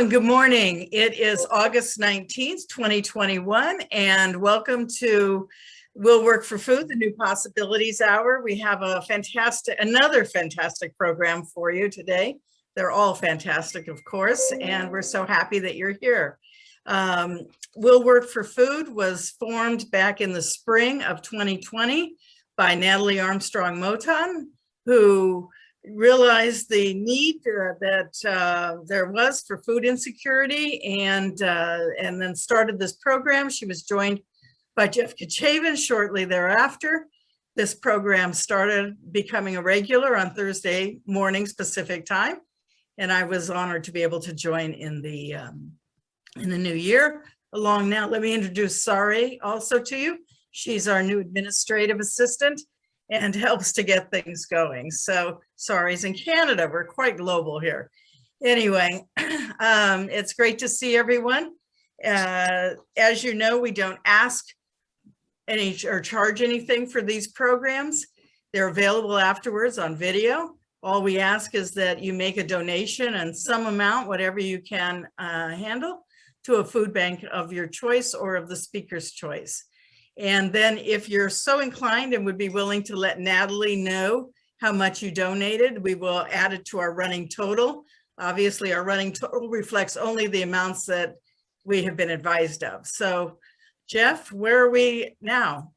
and good morning. It is August 19th, 2021, and welcome to We'll Work for Food, the New Possibilities Hour. We have another fantastic program for you today. They're all fantastic, of course, and we're so happy that you're here. We'll Work for Food was formed back in the spring of 2020 by Natalie Armstrong-Motin, who realized the need that there was for food insecurity, and then started this program. She was joined by Jeff Kachavan shortly thereafter. This program started becoming a regular on Thursday mornings Pacific time, and I was honored to be able to join in the new year. Along now, let me introduce Sari also to you. She's our new administrative assistant and helps to get things going. So Sari's in Canada. We're quite global here. Anyway, it's great to see everyone. As you know, we don't ask any or charge anything for these programs. They're available afterwards on video. All we ask is that you make a donation and some amount, whatever you can handle, to a food bank of your choice or of the speaker's choice. And then if you're so inclined and would be willing to let Natalie know how much you donated, we will add it to our running total. Obviously, our running total reflects only the amounts that we have been advised of. So, Jeff, where are we now?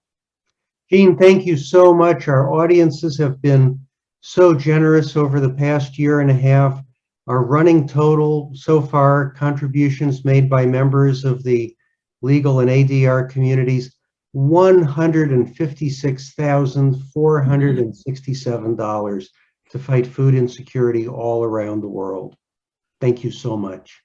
Jean, thank you so much. Our audiences have been so generous over the past year and a half. Our running total so far, contributions made by members of the legal and ADR communities, $156,467 to fight food insecurity all around the world. Thank you so much.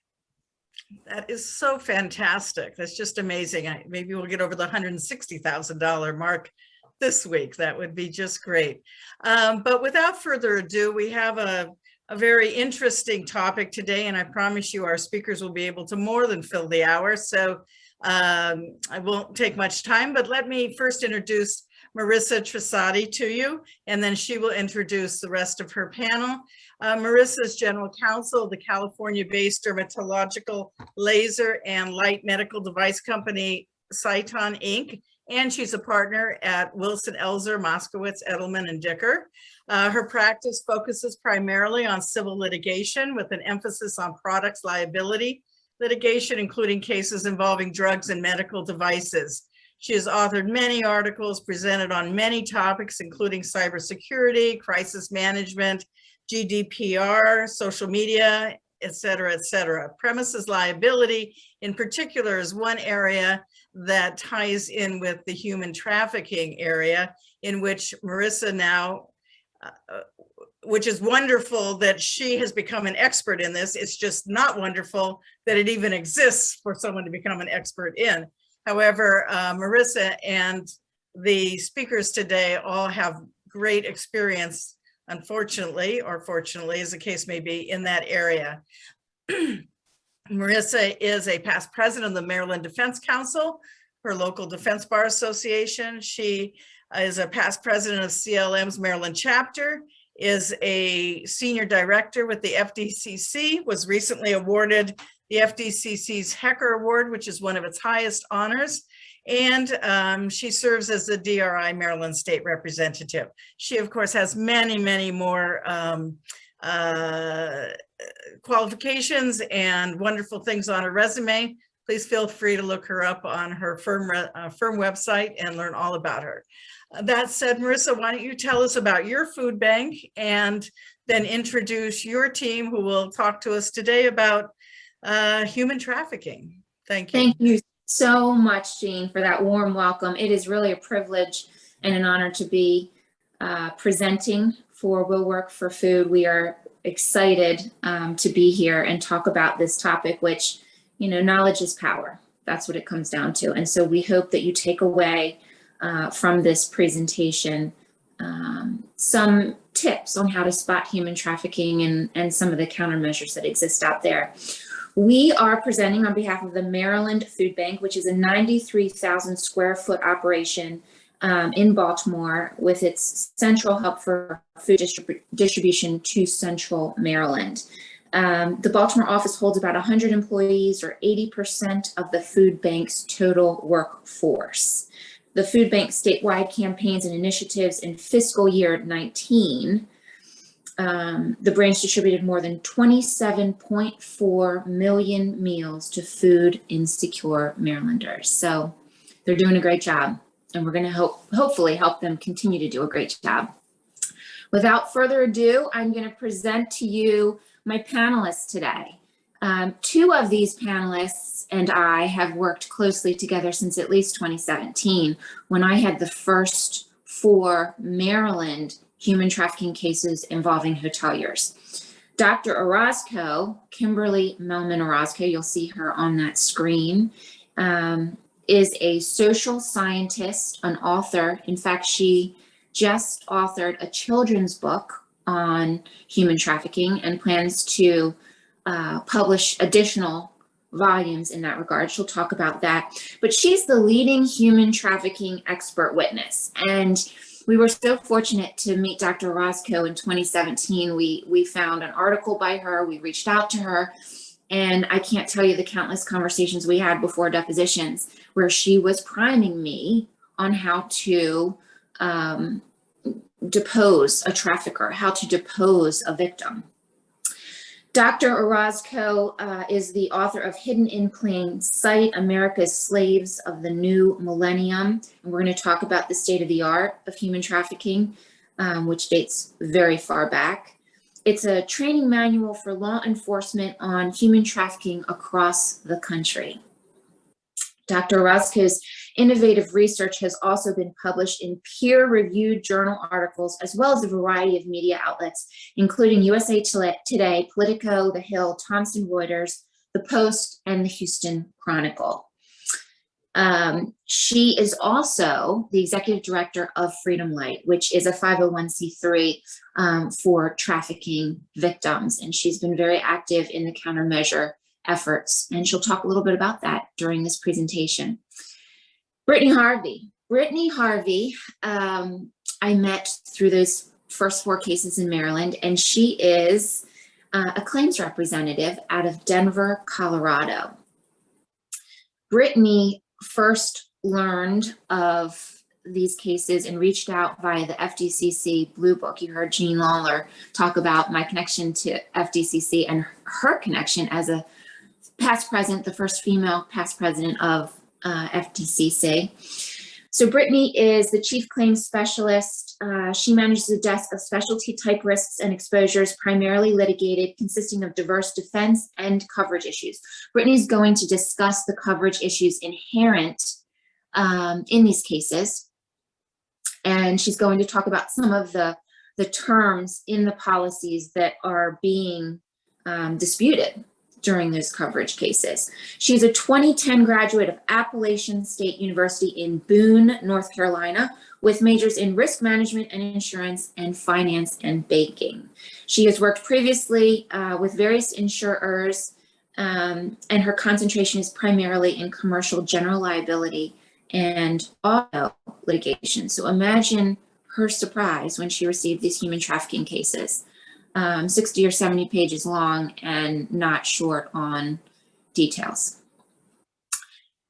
That is so fantastic. That's just amazing. Maybe we'll get over the $160,000 mark this week. That would be just great. But without further ado, we have a very interesting topic today, and I promise you our speakers will be able to more than fill the hour. So I won't take much time, but let me first introduce Marisa Trasatti to you, and then she will introduce the rest of her panel. Marisa is General Counsel of the California-based dermatological laser and light medical device company, Cyton Inc., and she's a partner at Wilson Elzer, Moskowitz, Edelman, and Dicker. Her practice focuses primarily on civil litigation with an emphasis on products liability litigation, including cases involving drugs and medical devices. She has authored many articles, presented on many topics, including cybersecurity, crisis management, GDPR, social media, et cetera, et cetera. Premises liability, in particular, is one area that ties in with the human trafficking area, in which Marisa now, which is wonderful that she has become an expert in this. It's just not wonderful that it even exists for someone to become an expert in. However, Marisa and the speakers today all have great experience, unfortunately, or fortunately, as the case may be, in that area. Marisa is a past president of the Maryland Defense Council, her local Defense Bar Association. She is a past president of CLM's Maryland chapter, is a senior director with the FDCC, was recently awarded the FDCC's Hecker Award, which is one of its highest honors. And she serves as the DRI Maryland State Representative. She, of course, has many, many more qualifications and wonderful things on her resume. Please feel free to look her up on her firm website and learn all about her. That said, Marisa, why don't you tell us about your food bank and then introduce your team, who will talk to us today about human trafficking. Thank you. Thank you so much, Jean, for that warm welcome. It is really a privilege and an honor to be presenting for We'll Work for Food. We are excited to be here and talk about this topic, which, you know, knowledge is power. That's what it comes down to. And so we hope that you take away from this presentation some tips on how to spot human trafficking and some of the countermeasures that exist out there. We are presenting on behalf of the Maryland Food Bank, which is a 93,000 square foot operation in Baltimore, with its central hub for food distribution to Central Maryland. The Baltimore office holds about 100 employees, or 80% of the food bank's total workforce. The food bank statewide campaigns and initiatives in fiscal year 19, the branch distributed more than 27.4 million meals to food insecure Marylanders. So they're doing a great job, and we're going to hopefully help them continue to do a great job. Without further ado, I'm going to present to you my panelists today. Two of these panelists and I have worked closely together since at least 2017, when I had the first 4 Maryland human trafficking cases involving hoteliers. Dr. Orozco, Kimberly Mehlman-Orozco, you'll see her on that screen, is a social scientist, an author. In fact, she just authored a children's book on human trafficking and plans to publish additional volumes in that regard. She'll talk about that. But she's the leading human trafficking expert witness. And we were so fortunate to meet Dr. Orozco in 2017. We found an article by her, we reached out to her, and I can't tell you the countless conversations we had before depositions where she was priming me on how to depose a trafficker, how to depose a victim. Dr. Orozco is the author of Hidden in Plain Sight, America's Slaves of the New Millennium. And we're going to talk about the state of the art of human trafficking, which dates very far back. It's a training manual for law enforcement on human trafficking across the country. Dr. Orozco's innovative research has also been published in peer-reviewed journal articles, as well as a variety of media outlets, including USA Today, Politico, The Hill, Thomson Reuters, The Post, and the Houston Chronicle. She is also the executive director of Freedom Light, which is a 501c3 for trafficking victims. And she's been very active in the countermeasure efforts. And she'll talk a little bit about that during this presentation. Brittany Harvey. Brittany Harvey, I met through those first 4 cases in Maryland, and she is a claims representative out of Denver, Colorado. Brittany first learned of these cases and reached out via the FDCC Blue Book. You heard Jean Lawler talk about my connection to FDCC and her connection as a past president, the first female past president of FDCC. So Brittany is the chief claims specialist. She manages a desk of specialty type risks and exposures, primarily litigated, consisting of diverse defense and coverage issues. Brittany's going to discuss the coverage issues inherent in these cases. And she's going to talk about some of the terms in the policies that are being disputed during those coverage cases. She's a 2010 graduate of Appalachian State University in Boone, North Carolina, with majors in risk management and insurance and finance and banking. She has worked previously with various insurers, and her concentration is primarily in commercial general liability and auto litigation. So imagine her surprise when she received these human trafficking cases. 60 or 70 pages long and not short on details.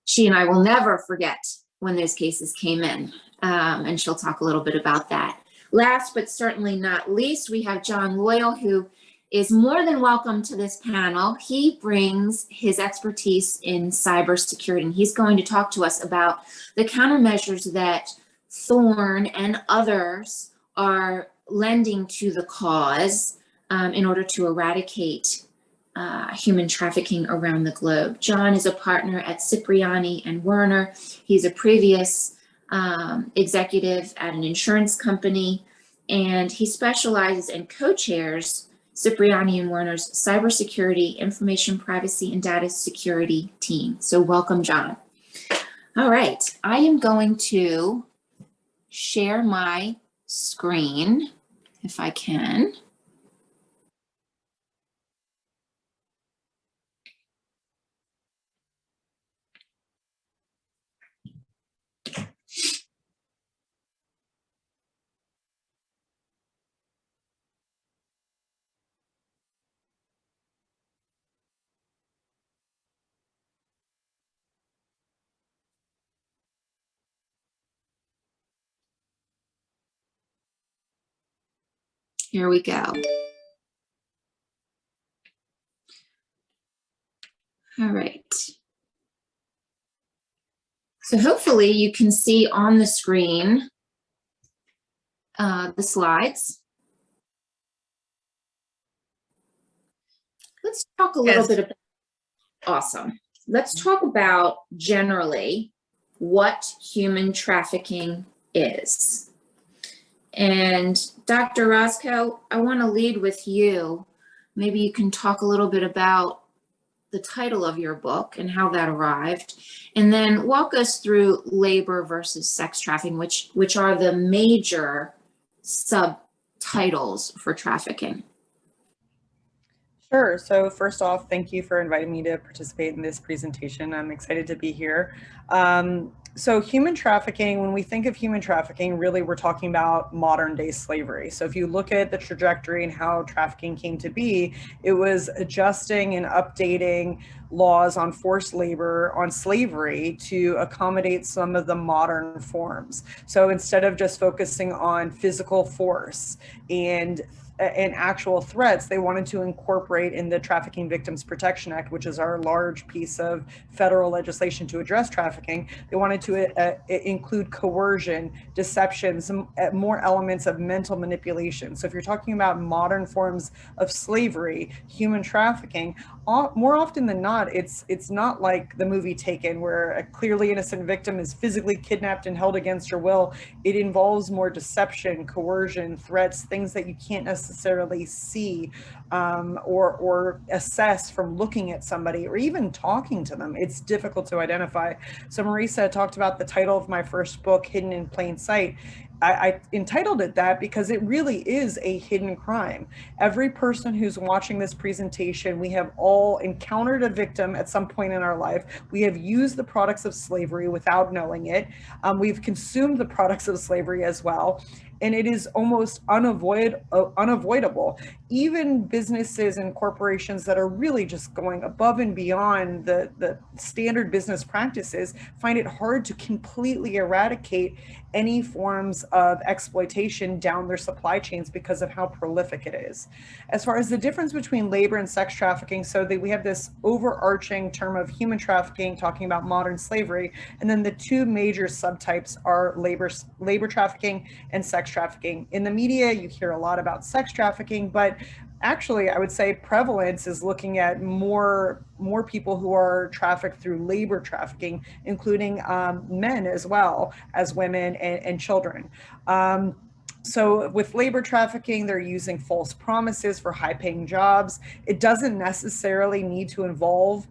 She and I will never forget when those cases came in, and she'll talk a little bit about that. Last but certainly not least, we have John Loyal, who is more than welcome to this panel. He brings his expertise in cybersecurity, and he's going to talk to us about the countermeasures that Thorn and others are lending to the cause in order to eradicate human trafficking around the globe. John is a partner at Cipriani and Werner. He's a previous executive at an insurance company, and he specializes and co-chairs Cipriani and Werner's cybersecurity, information privacy, and data security team. So welcome, John. All right, I am going to share my screen if I can. Here we go. All right. So hopefully you can see on the screen the slides. Let's talk a little bit about, awesome. Let's talk about generally what human trafficking is. And Dr. Orozco, I want to lead with you. Maybe you can talk a little bit about the title of your book and how that arrived, and then walk us through labor versus sex trafficking, which are the major subtitles for trafficking. Sure. So first off, thank you for inviting me to participate in this presentation. I'm excited to be here. So human trafficking, when we think of human trafficking, really we're talking about modern day slavery. So if you look at the trajectory and how trafficking came to be, it was adjusting and updating laws on forced labor, on slavery, to accommodate some of the modern forms. So instead of just focusing on physical force and actual threats, they wanted to incorporate in the Trafficking Victims Protection Act, which is our large piece of federal legislation to address trafficking. They wanted to include coercion, deception, some more elements of mental manipulation. So if you're talking about modern forms of slavery, human trafficking, more often than not, it's not like the movie Taken, where a clearly innocent victim is physically kidnapped and held against your will. It involves more deception, coercion, threats, things that you can't necessarily see or assess from looking at somebody or even talking to them. It's difficult to identify. So Marisa talked about the title of my first book, Hidden in Plain Sight. I entitled it that because it really is a hidden crime. Every person who's watching this presentation, we have all encountered a victim at some point in our life. We have used the products of slavery without knowing it. We've consumed the products of slavery as well. And it is almost unavoidable. Even businesses and corporations that are really just going above and beyond the standard business practices find it hard to completely eradicate any forms of exploitation down their supply chains because of how prolific it is. As far as the difference between labor and sex trafficking, so that we have this overarching term of human trafficking talking about modern slavery, and then the two major subtypes are labor trafficking and sex trafficking. In the media, you hear a lot about sex trafficking, but actually, I would say prevalence is looking at more people who are trafficked through labor trafficking, including men as well as women and children. So with labor trafficking, they're using false promises for high-paying jobs. It doesn't necessarily need to involve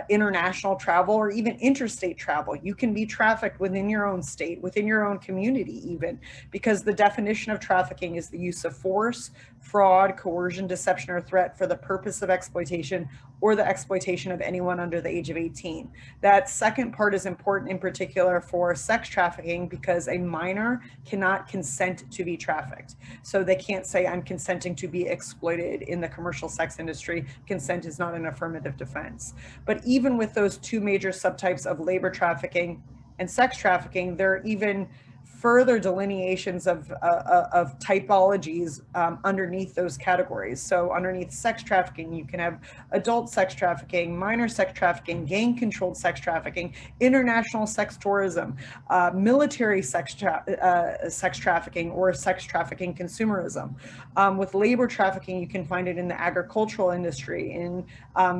international travel or even interstate travel. You can be trafficked within your own state, within your own community even, because the definition of trafficking is the use of force, fraud, coercion, deception, or threat for the purpose of exploitation or the exploitation of anyone under the age of 18. That second part is important in particular for sex trafficking because a minor cannot consent to be trafficked. So they can't say, I'm consenting to be exploited in the commercial sex industry. Consent is not an affirmative defense. But even with those two major subtypes of labor trafficking and sex trafficking, there are even further delineations of typologies underneath those categories. So underneath sex trafficking, you can have adult sex trafficking, minor sex trafficking, gang-controlled sex trafficking, international sex tourism, military sex trafficking, or sex trafficking consumerism. With labor trafficking, you can find it in the agricultural industry, in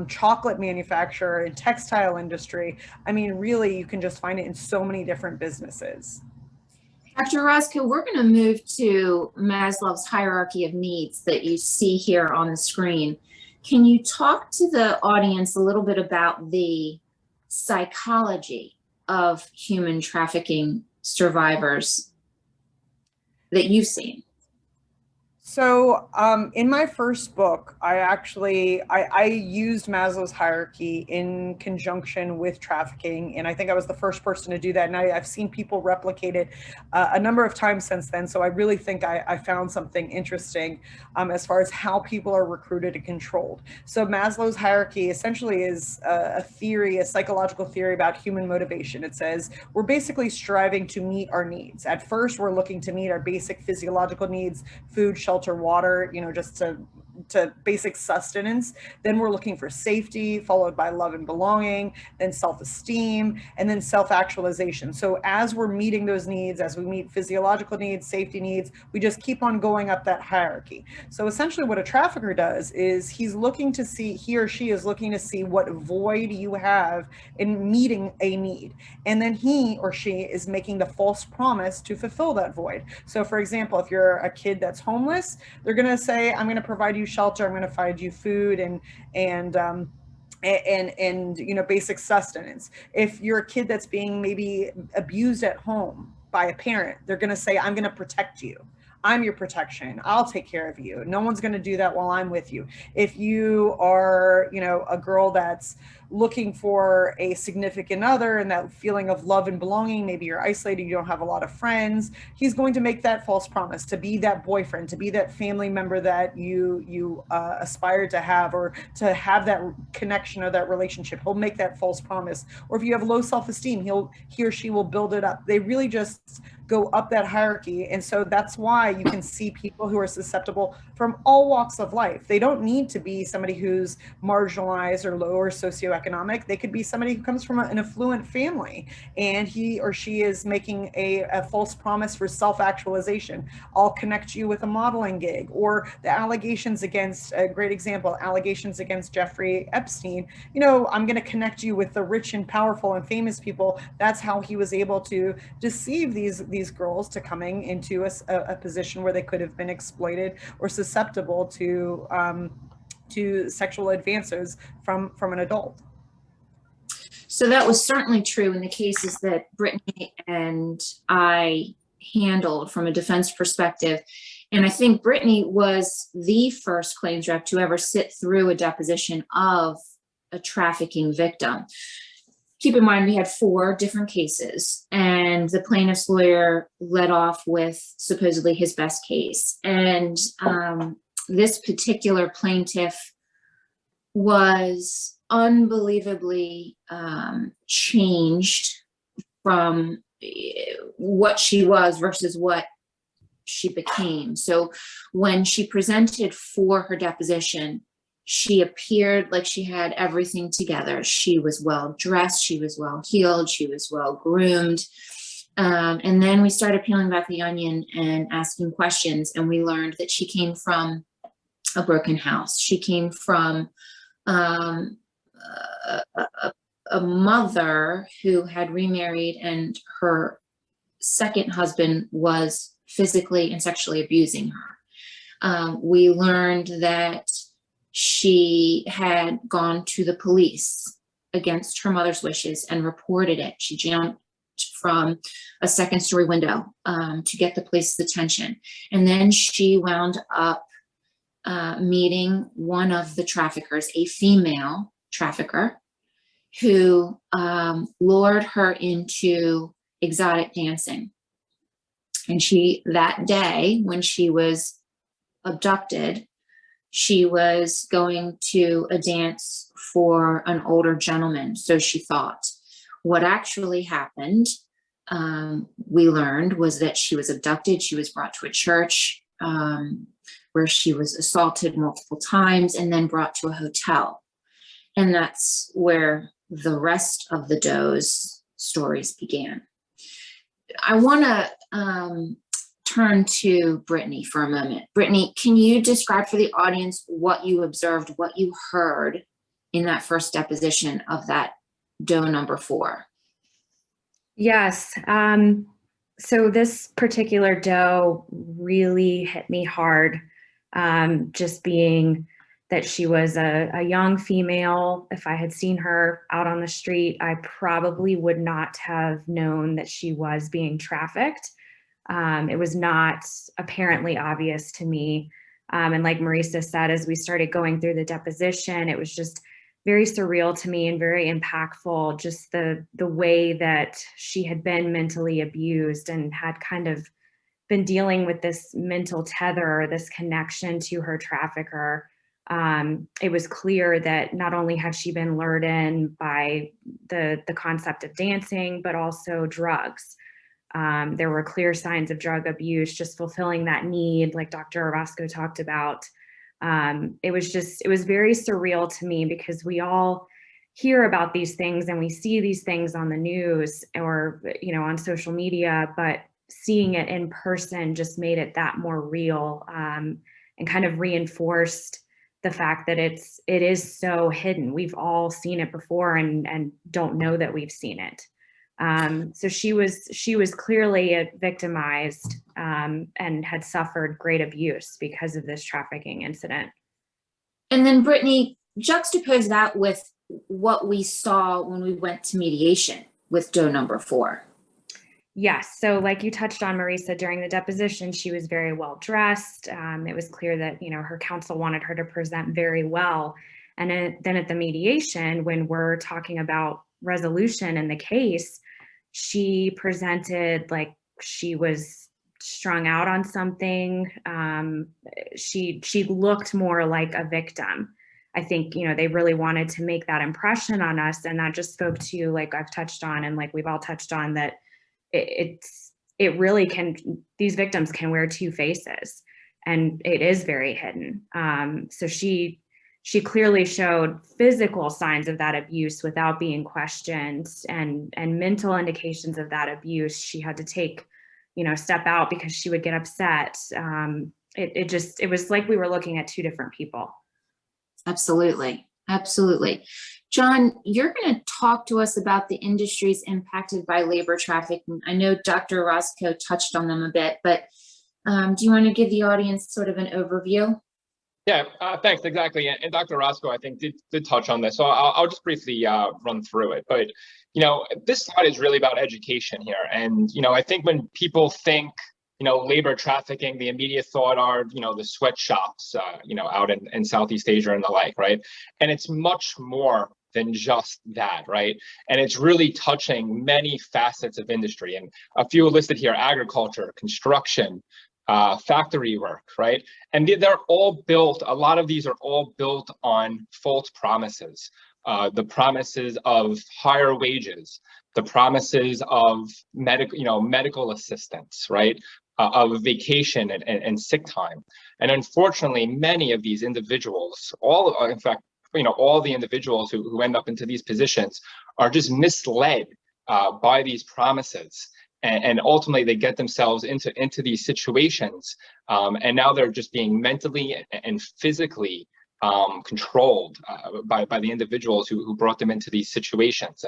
chocolate manufacture, in textile industry. I mean, really, you can just find it in so many different businesses. Dr. Orozco, we're going to move to Maslow's hierarchy of needs that you see here on the screen. Can you talk to the audience a little bit about the psychology of human trafficking survivors that you've seen? So in my first book, I used Maslow's hierarchy in conjunction with trafficking. And I think I was the first person to do that. And I've seen people replicate it a number of times since then. So I really think I found something interesting as far as how people are recruited and controlled. So Maslow's hierarchy essentially is a theory, a psychological theory about human motivation. It says we're basically striving to meet our needs. At first, we're looking to meet our basic physiological needs: food, shelter, shelter, water, just to basic sustenance. Then we're looking for safety, followed by love and belonging, then self-esteem, and then self-actualization. So as we're meeting those needs, as we meet physiological needs, safety needs, we just keep on going up that hierarchy. So essentially what a trafficker does is he or she is looking to see what void you have in meeting a need. And then he or she is making the false promise to fulfill that void. So for example, if you're a kid that's homeless, they're going to say, I'm going to provide you shelter, I'm going to provide you food and basic sustenance. If you're a kid that's being maybe abused at home by a parent, they're going to say, I'm going to protect you. I'm your protection. I'll take care of you. No one's going to do that while I'm with you. If you are, a girl that's looking for a significant other and that feeling of love and belonging, maybe you're isolated, you don't have a lot of friends, he's going to make that false promise to be that boyfriend, to be that family member that you aspire to have, or to have that connection or that relationship. He'll make that false promise. Or if you have low self-esteem, he or she will build it up. They really just go up that hierarchy. And so that's why you can see people who are susceptible from all walks of life. They don't need to be somebody who's marginalized or lower socioeconomic. They could be somebody who comes from an affluent family and he or she is making a false promise for self-actualization. I'll connect you with a modeling gig. Or the allegations against, a great example, allegations against Jeffrey Epstein. I'm going to connect you with the rich and powerful and famous people. That's how he was able to deceive these girls to coming into a position where they could have been exploited or susceptible to sexual advances from an adult. So that was certainly true in the cases that Brittany and I handled from a defense perspective. And I think Brittany was the first claims rep to ever sit through a deposition of a trafficking victim. Keep in mind, we had 4 different cases, and the plaintiff's lawyer led off with supposedly his best case. And this particular plaintiff was unbelievably changed from what she was versus what she became. So when she presented for her deposition, she appeared like she had everything together. She was well dressed, she was well heeled, she was well groomed. And then we started peeling back the onion and asking questions, and we learned that she came from a broken house. She came from a mother who had remarried, and her second husband was physically and sexually abusing her. We learned that she had gone to the police against her mother's wishes and reported it. She jumped from a second-story window to get the police's attention. And then she wound up meeting one of the traffickers, a female trafficker, who lured her into exotic dancing. And that day, when she was abducted, she was going to a dance for an older gentleman, so she thought. What actually happened, we learned, was that she was abducted. She was brought to a church where she was assaulted multiple times and then brought to a hotel. And that's where the rest of the doe's stories began. I want to turn to Brittany for a moment. Brittany, can you describe for the audience what you observed, what you heard in that first deposition of that doe number 4? Yes. So this particular doe really hit me hard, just being that she was a young female. If I had seen her out on the street, I probably would not have known that she was being trafficked. It was not apparently obvious to me. And like Marisa said, as we started going through the deposition, it was just very surreal to me and very impactful, just the way that she had been mentally abused and had kind of been dealing with this mental tether, this connection to her trafficker. It was clear that not only had she been lured in by the concept of dancing, but also drugs. There were clear signs of drug abuse, just fulfilling that need, like Dr. Orozco talked about. It was very surreal to me because we all hear about these things and we see these things on the news or, on social media, but seeing it in person just made it that more real, and kind of reinforced the fact that it is so hidden. We've all seen it before and don't know that we've seen it. So she was clearly victimized, and had suffered great abuse because of this trafficking incident. And then Brittany, juxtapose that with what we saw when we went to mediation with doe number 4. Yes. So like you touched on, Marisa, during the deposition, she was very well dressed. It was clear that, her counsel wanted her to present very well. And then at the mediation, when we're talking about resolution in the case, she presented like she was strung out on something. She looked more like a victim. I think, they really wanted to make that impression on us. And that just spoke to, like I've touched on, and like we've all touched on, that it really can, these victims can wear 2 faces, and it is very hidden. So she clearly showed physical signs of that abuse without being questioned, and mental indications of that abuse. She had to take, step out because she would get upset. It was like we were looking at 2 different people. Absolutely. Absolutely. John, you're going to talk to us about the industries impacted by labor trafficking. I know Dr. Orozco touched on them a bit, but do you want to give the audience sort of an overview? Yeah, thanks. Exactly. And Dr. Orozco, I think, did touch on this. So I'll just briefly run through it. But, this slide is really about education here. And, I think when people think, labor trafficking, the immediate thought are, the sweatshops, out in Southeast Asia and the like, right? And it's much more than just that, right? And it's really touching many facets of industry. And a few listed here: agriculture, construction, factory work, right? And they're all built, a lot of these are all built on false promises. The promises of higher wages, the promises of medical assistance, right? Of vacation and sick time. And unfortunately, many of these individuals, all the individuals who end up into these positions are just misled by these promises. And ultimately, they get themselves into these situations, and now they're just being mentally and physically controlled by the individuals who brought them into these situations.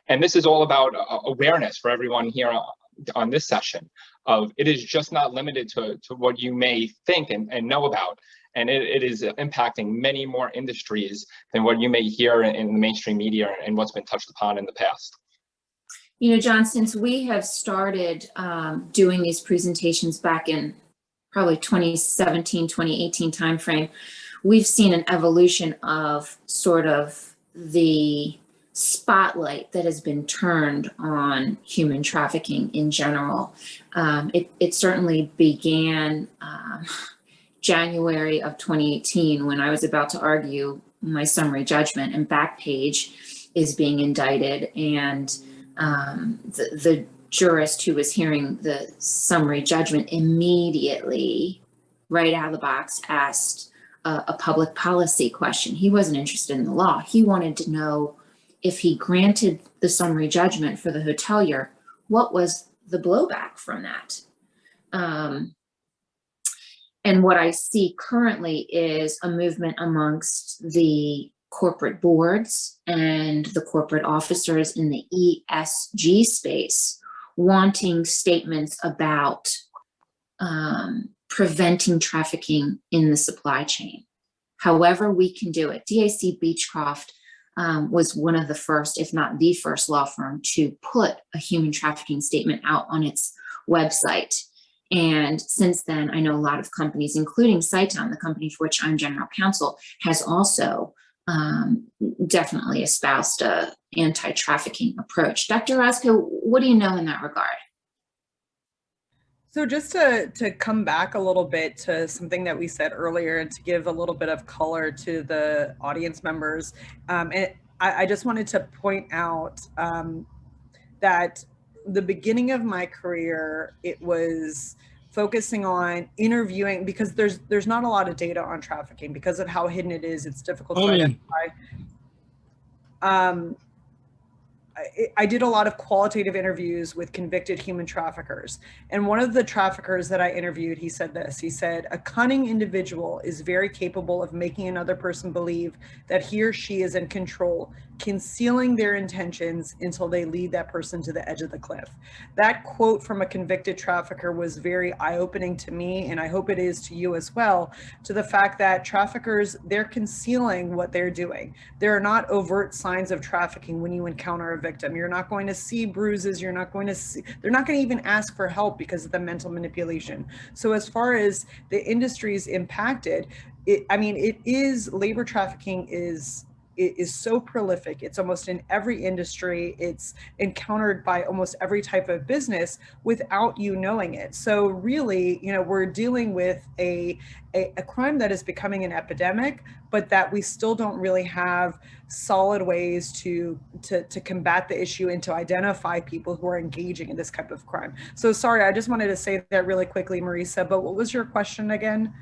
And this is all about awareness for everyone here on this session. Of it is just not limited to what you may think and know about, and it is impacting many more industries than what you may hear in the mainstream media and what's been touched upon in the past. John, since we have started doing these presentations back in probably 2017, 2018 timeframe, we've seen an evolution of sort of the spotlight that has been turned on human trafficking in general. It certainly began January of 2018 when I was about to argue my summary judgment, and Backpage is being indicted, and the jurist who was hearing the summary judgment immediately, right out of the box, asked a public policy question. He wasn't interested in the law. He wanted to know, if he granted the summary judgment for the hotelier, what was the blowback from that? And what I see currently is a movement amongst the corporate boards and the corporate officers in the ESG space wanting statements about preventing trafficking in the supply chain. However we can do it. DAC Beechcroft was one of the first, if not the first, law firm to put a human trafficking statement out on its website. And since then, I know a lot of companies, including Cyton, the company for which I'm general counsel, has also definitely espoused a anti-trafficking approach. Dr. Orozco, what do you know in that regard? So just to come back a little bit to something that we said earlier, and to give a little bit of color to the audience members, I just wanted to point out that the beginning of my career, it was focusing on interviewing, because there's not a lot of data on trafficking because of how hidden it is. It's difficult to identify. I did a lot of qualitative interviews with convicted human traffickers. And one of the traffickers that I interviewed, he said this, he said, "A cunning individual is very capable of making another person believe that he or she is in control, concealing their intentions until they lead that person to the edge of the cliff." That quote from a convicted trafficker was very eye-opening to me, and I hope it is to you as well, to the fact that traffickers, they're concealing what they're doing. There are not overt signs of trafficking when you encounter a victim. You're not going to see bruises. You're not going to see, they're not going to even ask for help because of the mental manipulation. So as far as the industries impacted, labor trafficking is so prolific. It's almost in every industry. It's encountered by almost every type of business without you knowing it. So really, we're dealing with a crime that is becoming an epidemic, but that we still don't really have solid ways to combat the issue and to identify people who are engaging in this type of crime. So sorry, I just wanted to say that really quickly, Marisa, but what was your question again?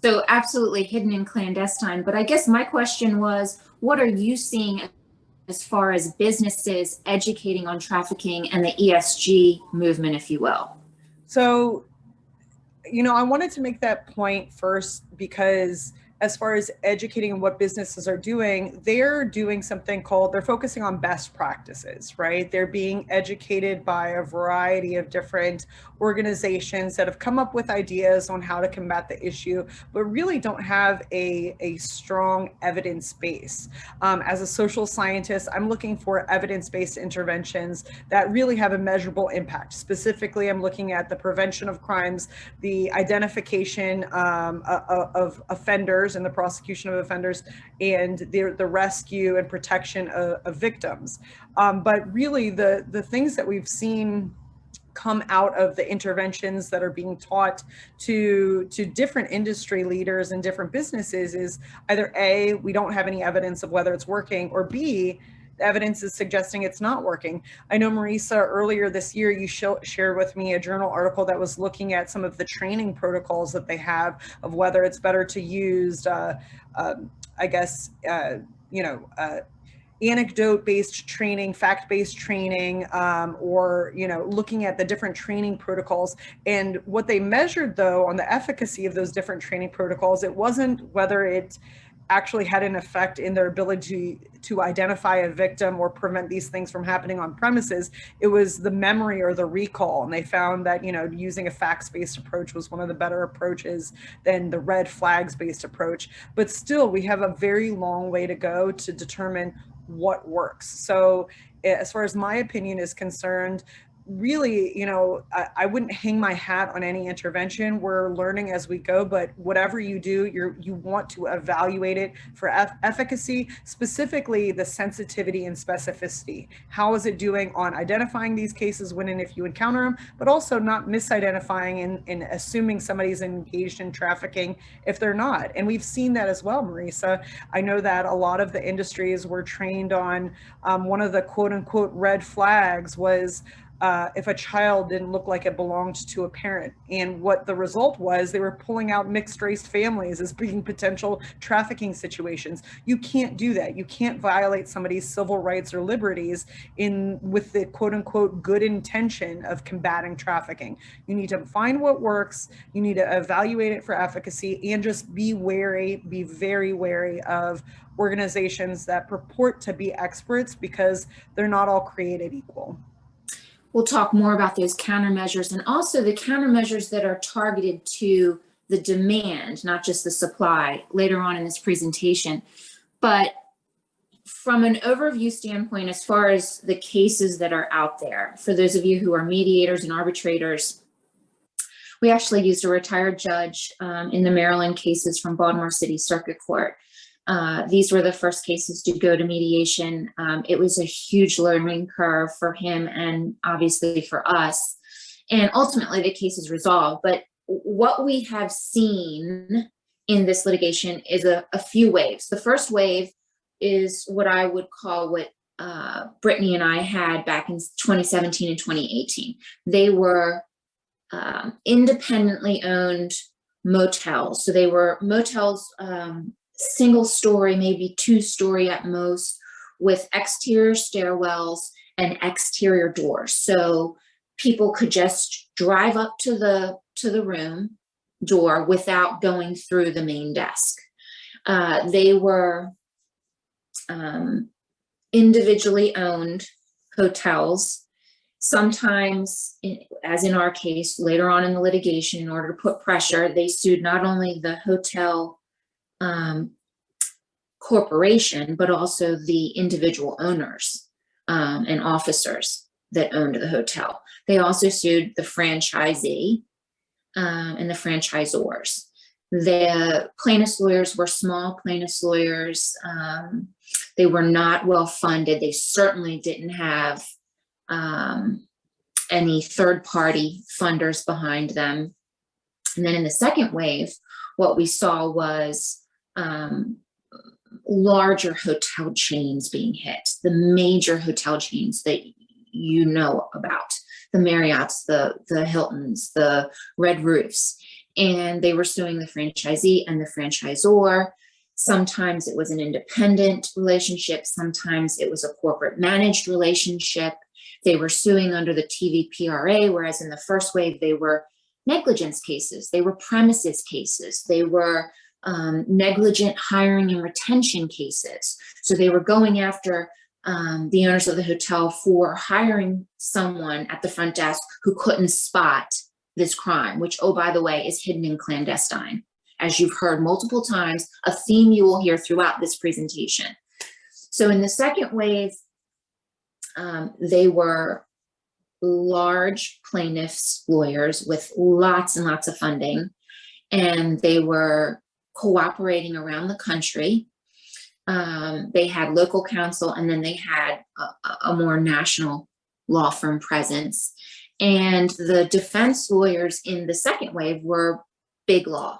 So absolutely hidden and clandestine. But I guess my question was, what are you seeing as far as businesses educating on trafficking and the ESG movement, if you will? So, I wanted to make that point first because as far as educating and what businesses are doing, they're doing something called, they're focusing on best practices, right? They're being educated by a variety of different organizations that have come up with ideas on how to combat the issue, but really don't have a strong evidence base. As a social scientist, I'm looking for evidence-based interventions that really have a measurable impact. Specifically, I'm looking at the prevention of crimes, the identification of offenders and the prosecution of offenders, and the rescue and protection of victims. But really the things that we've seen come out of the interventions that are being taught to different industry leaders and different businesses is either A, we don't have any evidence of whether it's working, or B, the evidence is suggesting it's not working. I know, Marisa, earlier this year, you shared with me a journal article that was looking at some of the training protocols that they have of whether it's better to use, anecdote-based training, fact-based training, or looking at the different training protocols. And what they measured, though, on the efficacy of those different training protocols, it wasn't whether it actually had an effect in their ability to identify a victim or prevent these things from happening on premises. It was the memory or the recall. And they found that, using a facts-based approach was one of the better approaches than the red flags-based approach. But still, we have a very long way to go to determine what works. So as far as my opinion is concerned, really, I wouldn't hang my hat on any intervention. We're learning as we go, but whatever you do, you want to evaluate it for efficacy, specifically the sensitivity and specificity. How is it doing on identifying these cases when and if you encounter them, but also not misidentifying and assuming somebody's engaged in trafficking if they're not. And we've seen that as well, Marisa. I know that a lot of the industries were trained on one of the quote unquote red flags was if a child didn't look like it belonged to a parent. And what the result was, they were pulling out mixed race families as being potential trafficking situations. You can't do that. You can't violate somebody's civil rights or liberties with the quote unquote good intention of combating trafficking. You need to find what works. You need to evaluate it for efficacy, and just be very wary of organizations that purport to be experts, because they're not all created equal. We'll talk more about those countermeasures and also the countermeasures that are targeted to the demand, not just the supply, later on in this presentation. But from an overview standpoint, as far as the cases that are out there, for those of you who are mediators and arbitrators, we actually used a retired judge in the Maryland cases from Baltimore City Circuit Court. These were the first cases to go to mediation. It was a huge learning curve for him and obviously for us. And ultimately the case is resolved. But what we have seen in this litigation is a few waves. The first wave is what I would call what Brittany and I had back in 2017 and 2018. They were independently owned motels. So they were motels, single story, maybe 2-story at most, with exterior stairwells and exterior doors. So people could just drive up to the room door without going through the main desk. They were individually owned hotels. Sometimes, as in our case, later on in the litigation, in order to put pressure, they sued not only the hotel corporation, but also the individual owners and officers that owned the hotel. They also sued the franchisee and the franchisors. The plaintiffs' lawyers were small plaintiffs' lawyers. They were not well funded. They certainly didn't have any third-party funders behind them. And then in the second wave, what we saw was larger hotel chains being hit, the major hotel chains that you know about, the Marriotts, the Hiltons, the Red Roofs. And they were suing the franchisee and the franchisor. Sometimes it was an independent relationship. Sometimes it was a corporate managed relationship. They were suing under the TVPRA, whereas in the first wave, they were negligence cases. They were premises cases. They were negligent hiring and retention cases. So they were going after the owners of the hotel for hiring someone at the front desk who couldn't spot this crime, which, oh, by the way, is hidden in clandestine. As you've heard multiple times, a theme you will hear throughout this presentation. So in the second wave, they were large plaintiffs' lawyers with lots and lots of funding, and they were cooperating around the country. They had local counsel, and then they had a more national law firm presence. And the defense lawyers in the second wave were big law,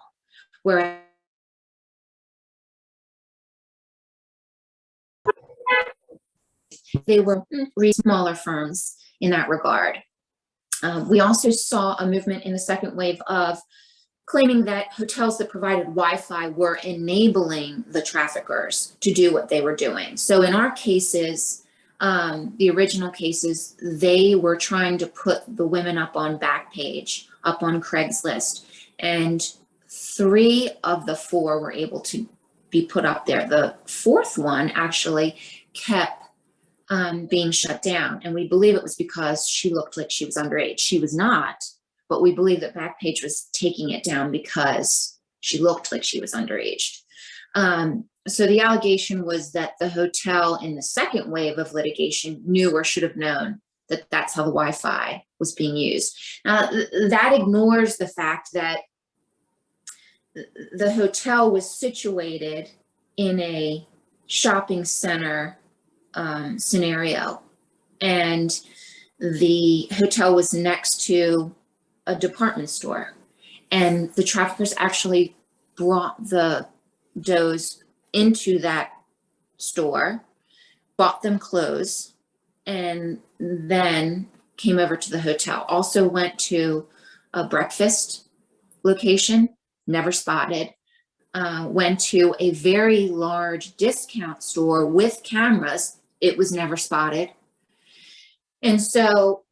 whereas they were smaller firms in that regard. We also saw a movement in the second wave of claiming that hotels that provided Wi-Fi were enabling the traffickers to do what they were doing. So in our cases, the original cases, they were trying to put the women up on Backpage, up on Craigslist, and 3 of the 4 were able to be put up there. The 4th one actually kept being shut down, and we believe it was because she looked like she was underage. She was not, but we believe that Backpage was taking it down because she looked like she was underage. So the allegation was that the hotel in the second wave of litigation knew or should have known that that's how the Wi-Fi was being used. Now, that ignores the fact that the hotel was situated in a shopping center scenario, and the hotel was next to a department store, and the traffickers actually brought the does into that store, bought them clothes, and then came over to the hotel. Also went to a breakfast location, never spotted. Went to a very large discount store with cameras. It was never spotted. And so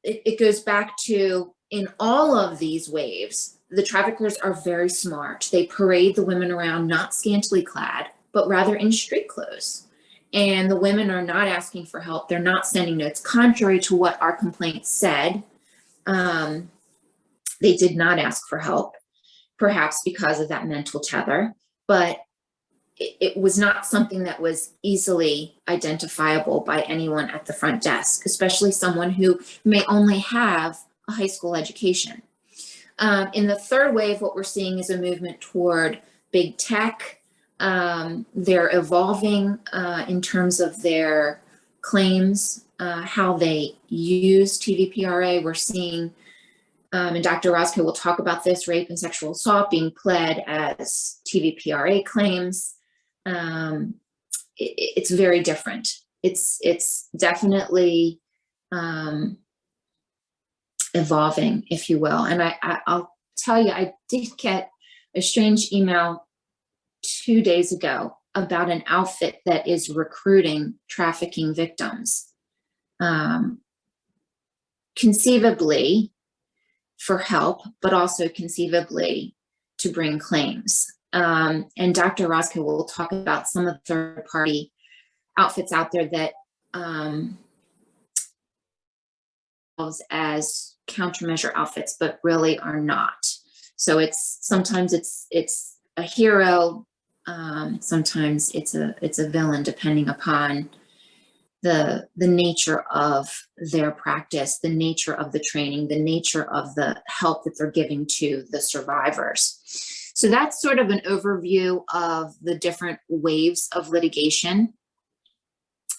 it goes back to, in all of these waves, the traffickers are very smart. They parade the women around not scantily clad, but rather in street clothes. And the women are not asking for help. They're not sending notes. Contrary to what our complaint said, they did not ask for help, perhaps because of that mental tether, but it was not something that was easily identifiable by anyone at the front desk, especially someone who may only have a high school education. In the third wave, what we're seeing is a movement toward big tech. They're evolving in terms of their claims, how they use TVPRA. We're seeing, and Dr. Orozco will talk about this, rape and sexual assault being pled as TVPRA claims. It's very different. it's definitely evolving, if you will. And I'll tell you, I did get a strange email 2 days ago about an outfit that is recruiting trafficking victims, conceivably for help, but also conceivably to bring claims. And Dr. Orozco will talk about some of the third-party outfits out there that as countermeasure outfits, but really are not. So sometimes it's a hero, sometimes it's a villain, depending upon the nature of their practice, the nature of the training, the nature of the help that they're giving to the survivors. So that's sort of an overview of the different waves of litigation.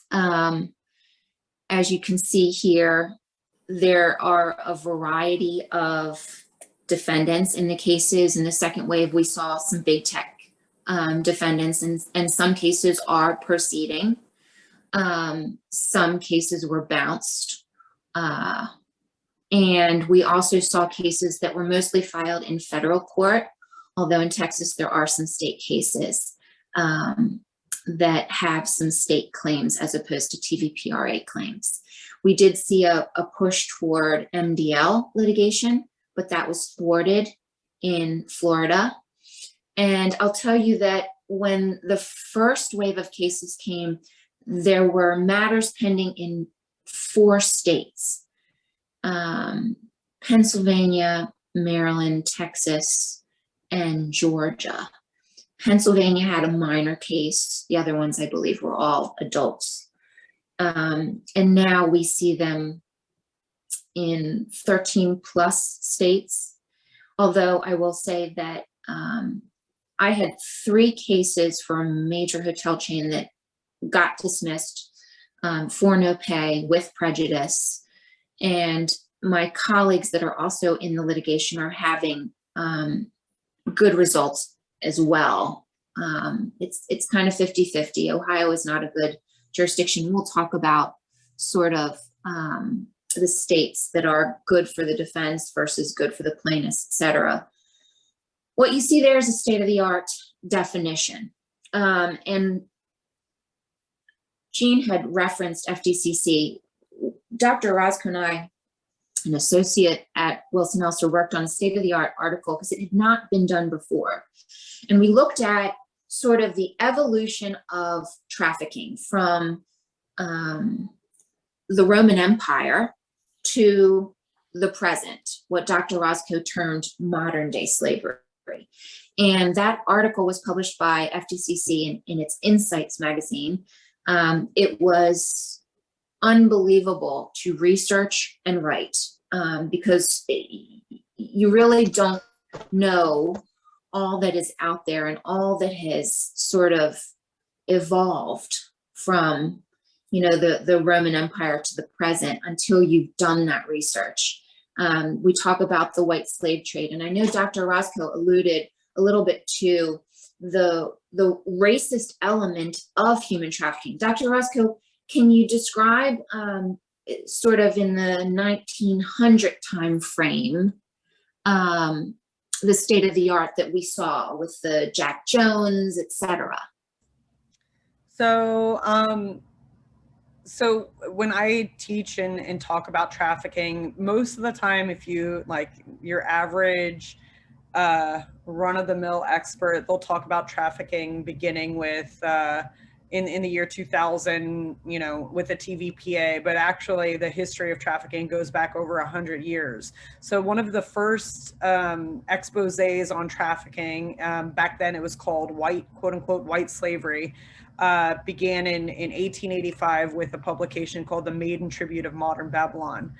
As you can see here, there are a variety of defendants in the cases. In the second wave, we saw some big tech defendants, and some cases are proceeding. Some cases were bounced. And we also saw cases that were mostly filed in federal court, although in Texas there are some state cases that have some state claims as opposed to TVPRA claims. We did see a push toward MDL litigation, but that was thwarted in Florida. And I'll tell you that when the first wave of cases came, there were matters pending in 4 states: Pennsylvania, Maryland, Texas, and Georgia. Pennsylvania had a minor case. The other ones, I believe, were all adults. And now we see them in 13 plus states. Although I will say that I had 3 cases for a major hotel chain that got dismissed for no pay with prejudice. And my colleagues that are also in the litigation are having good results as well. It's kind of 50-50. Ohio is not a good jurisdiction. We'll talk about sort of the states that are good for the defense versus good for the plaintiffs, et cetera. What you see there is a state-of-the-art definition. And Jean had referenced FDCC. Dr. Orozco and I, an associate at Wilson-Elster, worked on a state-of-the-art article because it had not been done before. And we looked at sort of the evolution of trafficking from the Roman Empire to the present, what Dr. Orozco termed modern day slavery. And that article was published by FDCC in its Insights magazine. It was unbelievable to research and write because you really don't know all that is out there and all that has sort of evolved from, you know, the Roman Empire to the present until you've done that research. We talk about the white slave trade, and I know Dr. Orozco alluded a little bit to the racist element of human trafficking. Dr. Orozco, can you describe sort of in the 1900 time frame the state of the art that we saw with the Jack Jones, et cetera? So, so when I teach and talk about trafficking, most of the time, if you like your average run-of-the-mill expert, they'll talk about trafficking beginning with in the year 2000, you know, with the TVPA, but actually the history of trafficking goes back over 100 years. So one of the first exposés on trafficking, back then it was called white, quote unquote, white slavery, began in 1885 with a publication called The Maiden Tribute of Modern Babylon.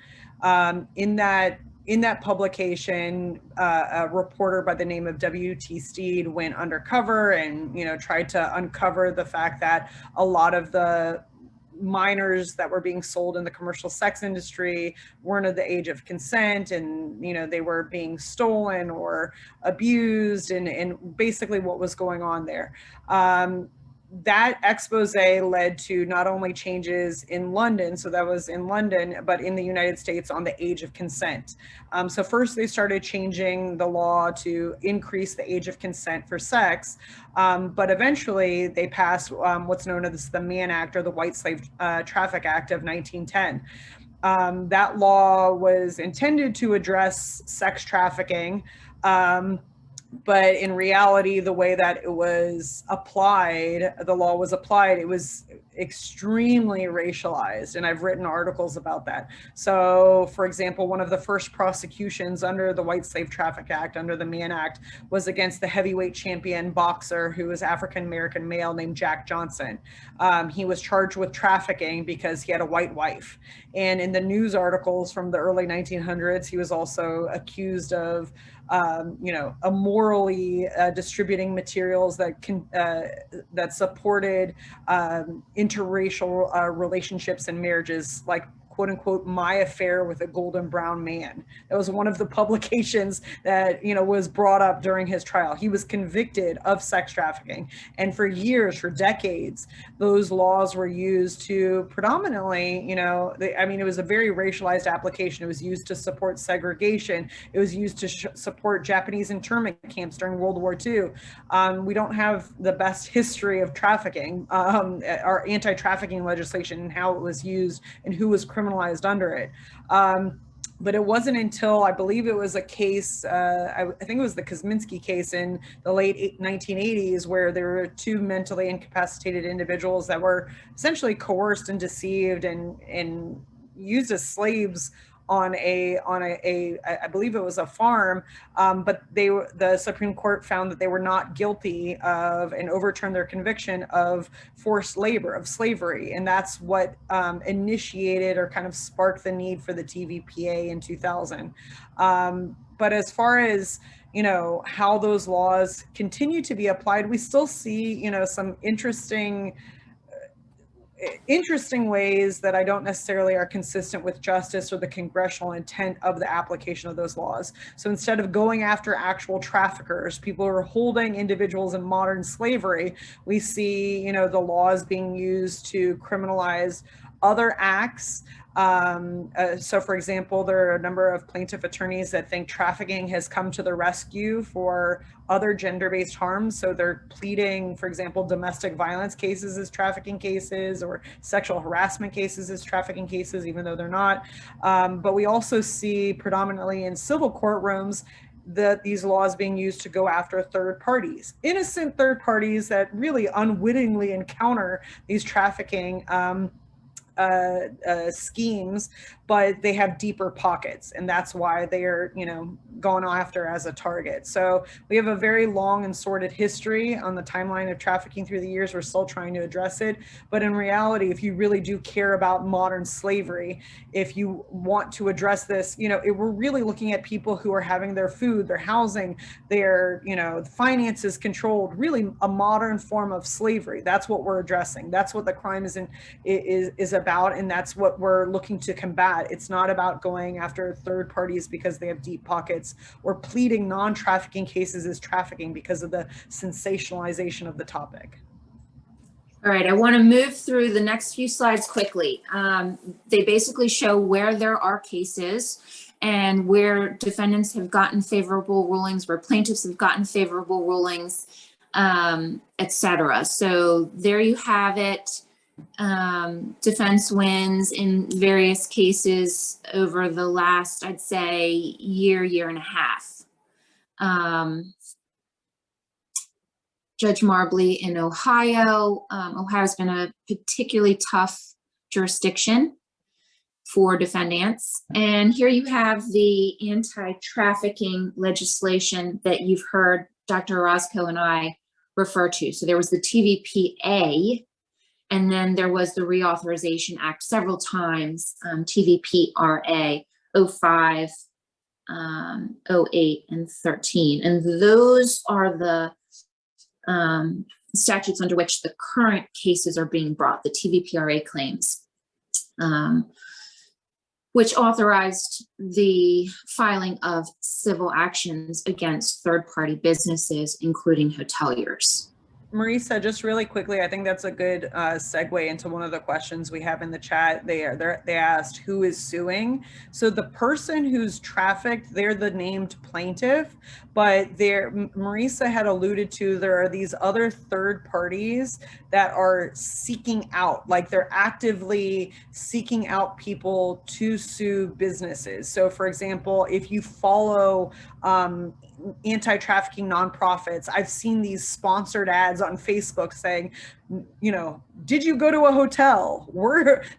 In that publication, a reporter by the name of W.T. Steed went undercover and, you know, tried to uncover the fact that a lot of the minors that were being sold in the commercial sex industry weren't of the age of consent, and, you know, they were being stolen or abused, and basically what was going on there. that expose led to not only changes in London, so that was in London, but in the United States on the age of consent. So first they started changing the law to increase the age of consent for sex, but eventually they passed what's known as the Mann Act, or the White Slave Traffic Act of 1910. That law was intended to address sex trafficking, but in reality, the way that it was applied, the law was applied, it was extremely racialized. And I've written articles about that. So, for example, one of the first prosecutions under the White Slave Traffic Act, under the Mann Act, was against the heavyweight champion boxer who was African-American male named Jack Johnson. He was charged with trafficking because he had a white wife. And in the news articles from the early 1900s, he was also accused of immorally distributing materials that supported interracial relationships and marriages, like, quote unquote, my affair with a golden brown man. That was one of the publications that, was brought up during his trial. He was convicted of sex trafficking. And for years, for decades, those laws were used to predominantly, it was a very racialized application. It was used to support segregation. It was used to support Japanese internment camps during World War II. We don't have the best history of trafficking, our anti-trafficking legislation, and how it was used and who was criminalized under it. But it wasn't until, I believe it was a case, I think it was the Kosminski case in the late 1980s, where there were two mentally incapacitated individuals that were essentially coerced and deceived and used as slaves on I believe it was a farm, but the Supreme Court found that they were not guilty of, and overturned their conviction of, forced labor, of slavery. And that's what initiated or kind of sparked the need for the TVPA in 2000. But as far as how those laws continue to be applied, we still see some interesting ways that I don't necessarily are consistent with justice or the congressional intent of the application of those laws. So instead of going after actual traffickers, people who are holding individuals in modern slavery, we see, the laws being used to criminalize other acts. So for example, there are a number of plaintiff attorneys that think trafficking has come to the rescue for other gender-based harms. So they're pleading, for example, domestic violence cases as trafficking cases, or sexual harassment cases as trafficking cases, even though they're not. But we also see predominantly in civil courtrooms that these laws being used to go after third parties, innocent third parties that really unwittingly encounter these trafficking schemes, but they have deeper pockets, and that's why they are, going after as a target. So we have a very long and sordid history on the timeline of trafficking through the years. We're still trying to address it, but in reality, if you really do care about modern slavery, if you want to address this, we're really looking at people who are having their food, their housing, their, finances controlled, really a modern form of slavery. That's what we're addressing. That's what the crime is about, and that's what we're looking to combat. It's not about going after third parties because they have deep pockets, or pleading non-trafficking cases as trafficking because of the sensationalization of the topic. All right, I want to move through the next few slides quickly. They basically show where there are cases and where defendants have gotten favorable rulings, where plaintiffs have gotten favorable rulings, etc. So there you have it. Defense wins in various cases over the last, I'd say, year and a half. Judge Marbley in Ohio. Ohio's been a particularly tough jurisdiction for defendants. And here you have the anti-trafficking legislation that you've heard Dr. Orozco and I refer to. So there was the TVPA, and then there was the Reauthorization Act several times, TVPRA 05, 08, and 13. And those are the statutes under which the current cases are being brought, the TVPRA claims, which authorized the filing of civil actions against third-party businesses, including hoteliers. Marisa, just really quickly, I think that's a good segue into one of the questions we have in the chat. They asked who is suing. So the person who's trafficked, they're the named plaintiff, but Marisa had alluded to, there are these other third parties that are seeking out, like they're actively seeking out people to sue businesses. So for example, if you follow anti-trafficking nonprofits, I've seen these sponsored ads on Facebook saying, you know, did you go to a hotel?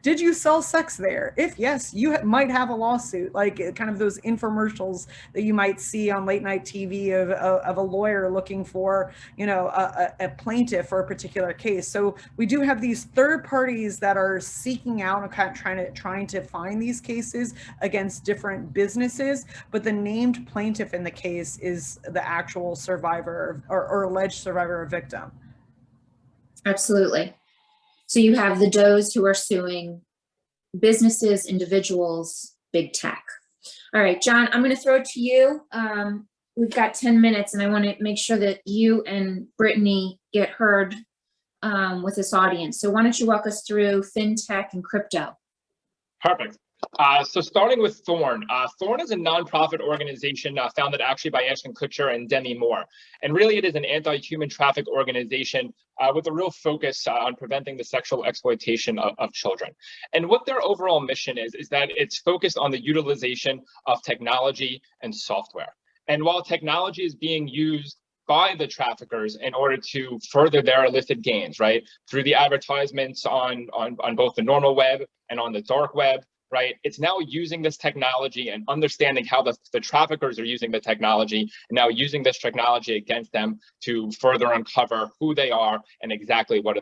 Did you sell sex there? If yes, you might have a lawsuit, like kind of those infomercials that you might see on late night TV of a lawyer looking for, you know, a plaintiff for a particular case. So we do have these third parties that are seeking out and kind of trying to find these cases against different businesses, but the named plaintiff in the case is the actual survivor or alleged survivor or victim. Absolutely. So you have the does who are suing businesses, individuals, big tech. All right, John, I'm going to throw it to you. We've got 10 minutes and I want to make sure that you and Brittany get heard with this audience. So why don't you walk us through fintech and crypto? Perfect. So starting with Thorn. Thorn is a nonprofit organization founded actually by Ashton Kutcher and Demi Moore. And really it is an anti-human traffic organization with a real focus on preventing the sexual exploitation of children. And what their overall mission is that it's focused on the utilization of technology and software. And while technology is being used by the traffickers in order to further their illicit gains, right, through the advertisements on both the normal web and on the dark web, right? It's now using this technology and understanding how the traffickers are using the technology and now using this technology against them to further uncover who they are and exactly what are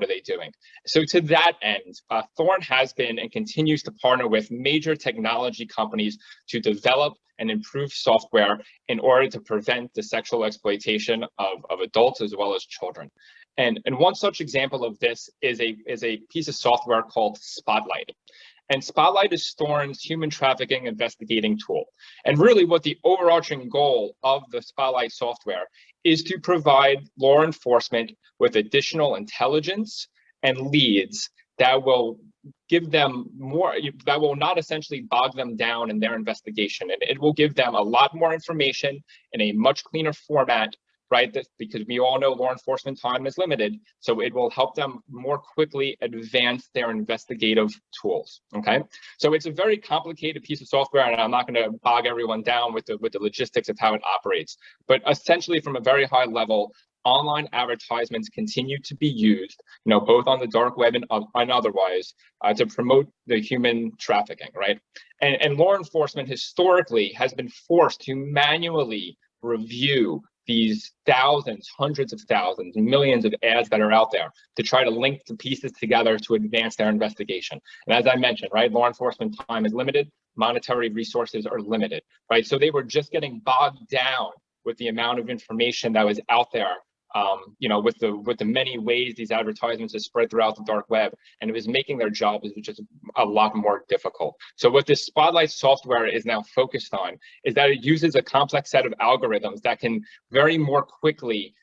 they doing. So to that end, Thorn has been and continues to partner with major technology companies to develop and improve software in order to prevent the sexual exploitation of adults as well as children. And one such example of this is a piece of software called Spotlight. And Spotlight is Thorn's human trafficking investigating tool. And really what the overarching goal of the Spotlight software is to provide law enforcement with additional intelligence and leads that will give them more, that will not essentially bog them down in their investigation. And it will give them a lot more information in a much cleaner format, right? Because we all know law enforcement time is limited. So it will help them more quickly advance their investigative tools, okay? So it's a very complicated piece of software, and I'm not gonna bog everyone down with the logistics of how it operates. But essentially from a very high level, online advertisements continue to be used, you know, both on the dark web and otherwise, to promote the human trafficking, right? And law enforcement historically has been forced to manually review these thousands, hundreds of thousands, millions of ads that are out there to try to link the pieces together to advance their investigation. And as I mentioned, right, law enforcement time is limited, monetary resources are limited, right? So they were just getting bogged down with the amount of information that was out there, you know, with the many ways these advertisements are spread throughout the dark web, and it was making their job just a lot more difficult. So what this Spotlight software is now focused on is that it uses a complex set of algorithms that can very more quickly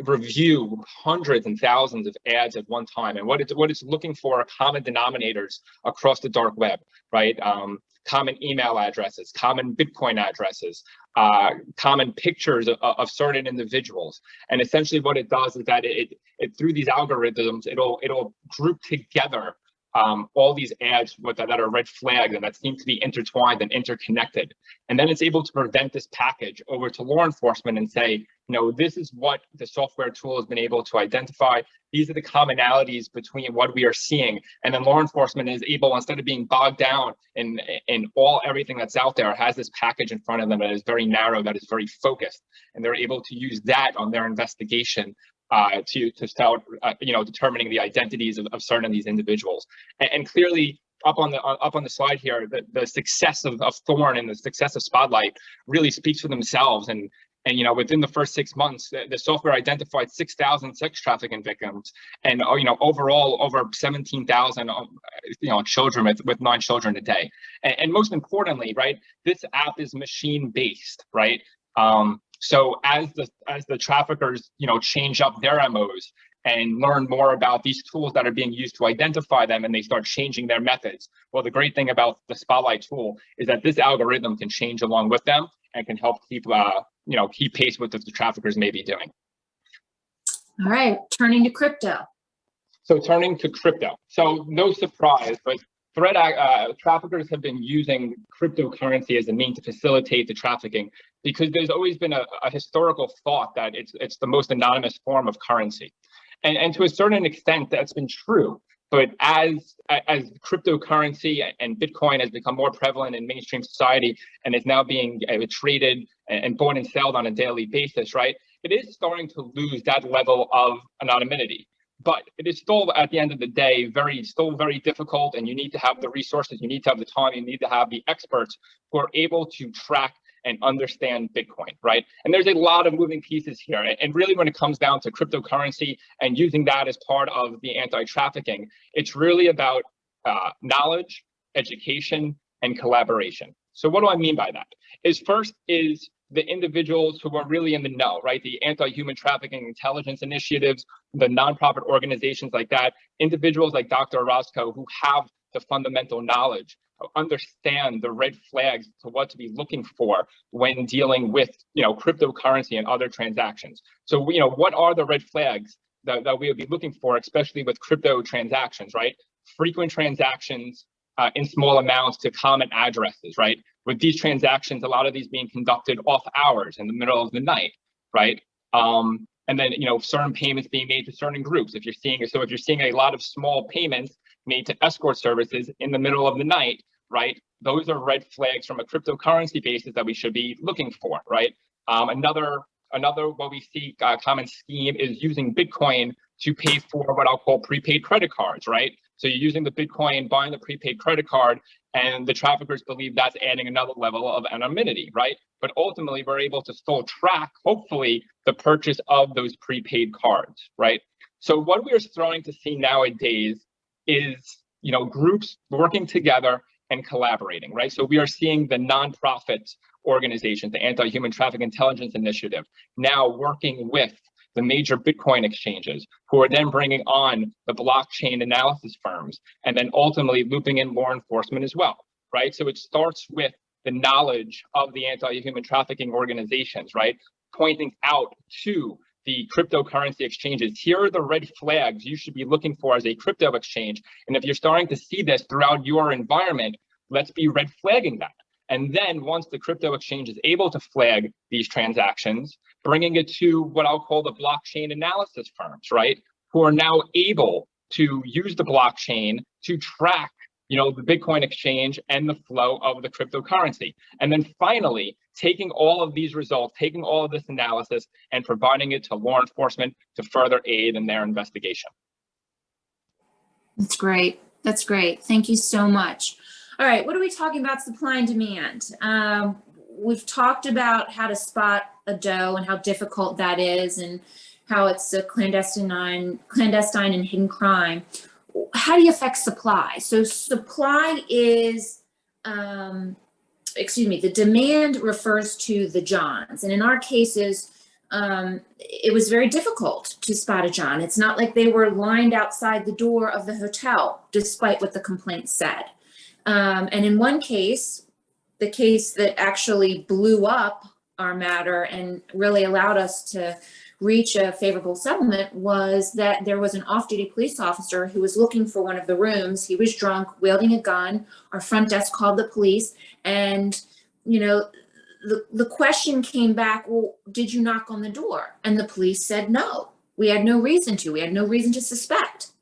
review hundreds and thousands of ads at one time. And what it's looking for are common denominators across the dark web, right? Common email addresses, common Bitcoin addresses, common pictures of certain individuals. And essentially what it does is that it through these algorithms, it'll group together all these ads that are red flags and that seem to be intertwined and interconnected. And then it's able to present this package over to law enforcement and say, you know, this is what the software tool has been able to identify. These are the commonalities between what we are seeing. And then law enforcement is able, instead of being bogged down in everything that's out there, has this package in front of them that is very narrow, that is very focused. And they're able to use that on their investigation to start, you know, determining the identities of certain of these individuals. And clearly, up on the slide here, the success of Thorn and the success of Spotlight really speaks for themselves. And you know, within the first 6 months, the software identified 6,000 sex trafficking victims, and you know, overall over 17,000 you know, children with 9 children a day. And most importantly, right, this app is machine based, right? So as the traffickers, change up their MOs and learn more about these tools that are being used to identify them, and they start changing their methods. Well, the great thing about the Spotlight tool is that this algorithm can change along with them and can help keep pace with what the traffickers may be doing. All right, turning to crypto. So turning to crypto. So no surprise, but traffickers have been using cryptocurrency as a means to facilitate the trafficking, because there's always been a historical thought that it's the most anonymous form of currency. And to a certain extent, that's been true. But as cryptocurrency and Bitcoin has become more prevalent in mainstream society and is now being traded and bought and sold on a daily basis, right, it is starting to lose that level of anonymity. But it is still, at the end of the day, still very difficult, and you need to have the resources, you need to have the time, you need to have the experts who are able to track and understand Bitcoin, right? And there's a lot of moving pieces here. And really, when it comes down to cryptocurrency and using that as part of the anti-trafficking, it's really about knowledge, education, and collaboration. So what do I mean by that? First is the individuals who are really in the know, right? The anti-human trafficking intelligence initiatives, the nonprofit organizations like that, individuals like Dr. Orozco who have the fundamental knowledge, understand the red flags to what to be looking for when dealing with, cryptocurrency and other transactions. So, what are the red flags that we would be looking for, especially with crypto transactions, right? Frequent transactions in small amounts to common addresses, right? With these transactions, a lot of these being conducted off hours in the middle of the night, right? And then, certain payments being made to certain groups. If you're seeing a lot of small payments made to escort services in the middle of the night, right? Those are red flags from a cryptocurrency basis that we should be looking for, right? Another what we see common scheme is using Bitcoin to pay for what I'll call prepaid credit cards, right? So you're using the Bitcoin, buying the prepaid credit card, and the traffickers believe that's adding another level of anonymity, right? But ultimately, we're able to still track, hopefully, the purchase of those prepaid cards, right? So what we're starting to see nowadays is, groups working together and collaborating, right? So we are seeing the nonprofit organizations, the Anti-Human Trafficking Intelligence Initiative, now working with the major Bitcoin exchanges, who are then bringing on the blockchain analysis firms, and then ultimately looping in law enforcement as well, right? So it starts with the knowledge of the anti-human trafficking organizations, right? Pointing out to the cryptocurrency exchanges, here are the red flags you should be looking for as a crypto exchange. And if you're starting to see this throughout your environment, let's be red flagging that. And then once the crypto exchange is able to flag these transactions, bringing it to what I'll call the blockchain analysis firms, right? Who are now able to use the blockchain to track, the Bitcoin exchange and the flow of the cryptocurrency. And then finally, taking all of these results, taking all of this analysis and providing it to law enforcement to further aid in their investigation. That's great. That's great. Thank you so much. All right, what are we talking about? Supply and demand. We've talked about how to spot a doe and how difficult that is, and how it's a clandestine and hidden crime. How do you affect supply? So supply is, the demand refers to the Johns. And in our cases, it was very difficult to spot a John. It's not like they were lined outside the door of the hotel, despite what the complaint said. And in one case, the case that actually blew up our matter and really allowed us to reach a favorable settlement was that there was an off-duty police officer who was looking for one of the rooms. He was drunk, wielding a gun. Our front desk called the police, and the question came back, well, did you knock on the door? And the police said no. We had no reason to. We had no reason to suspect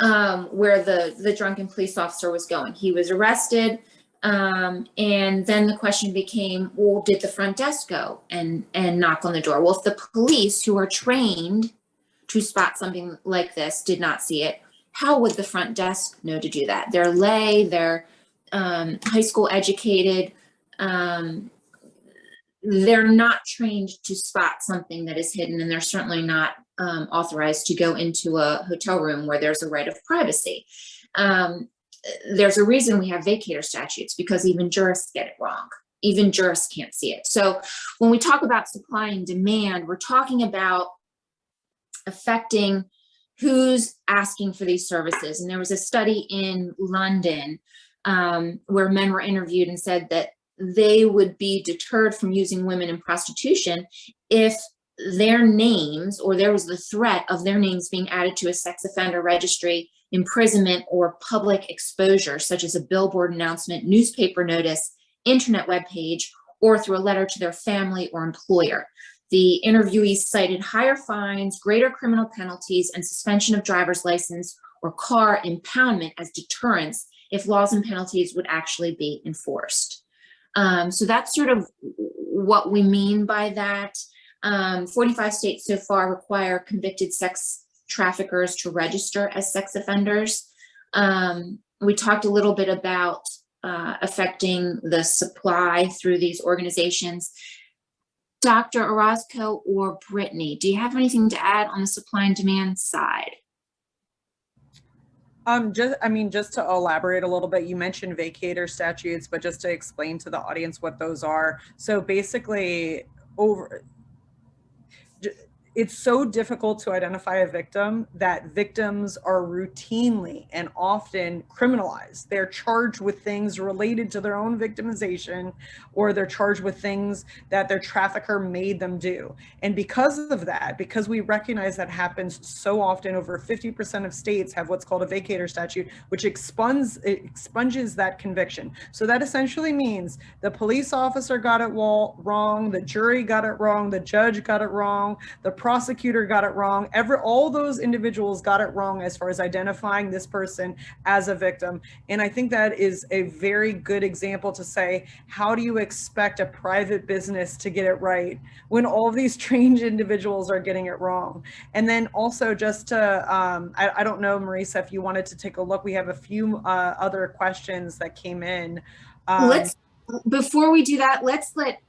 where the drunken police officer was going. He was arrested. And then the question became, well, did the front desk go and knock on the door? Well, if the police, who are trained to spot something like this, did not see it, how would the front desk know to do that? They're lay, they're high school educated. They're not trained to spot something that is hidden, and they're certainly not authorized to go into a hotel room where there's a right of privacy. There's a reason we have vacator statutes, because even jurists get it wrong. even jurists can't see it. So when we talk about supply and demand, we're talking about affecting who's asking for these services. And there was a study in London where men were interviewed and said that they would be deterred from using women in prostitution if their names, or there was the threat of their names being added to a sex offender registry, imprisonment, or public exposure, such as a billboard announcement, newspaper notice, internet webpage, or through a letter to their family or employer. The interviewees cited higher fines, greater criminal penalties, and suspension of driver's license or car impoundment as deterrents if laws and penalties would actually be enforced. So that's sort of what we mean by that. 45 states so far require convicted sex traffickers to register as sex offenders. We talked a little bit about affecting the supply through these organizations. Dr. Orozco or Brittany, do you have anything to add on the supply and demand side? Just to elaborate a little bit, you mentioned vacator statutes, but just to explain to the audience what those are. So basically, it's so difficult to identify a victim that victims are routinely and often criminalized. They're charged with things related to their own victimization, or they're charged with things that their trafficker made them do. And because of that, because we recognize that happens so often, over 50% of states have what's called a vacator statute, which expunges that conviction. So that essentially means the police officer got it wrong, the jury got it wrong, the judge got it wrong, the prosecutor got it wrong. All those individuals got it wrong as far as identifying this person as a victim. And I think that is a very good example to say, how do you expect a private business to get it right when all of these trained individuals are getting it wrong? And then also just to, I don't know, Marisa, if you wanted to take a look, we have a few other questions that came in. Before we do that, let's let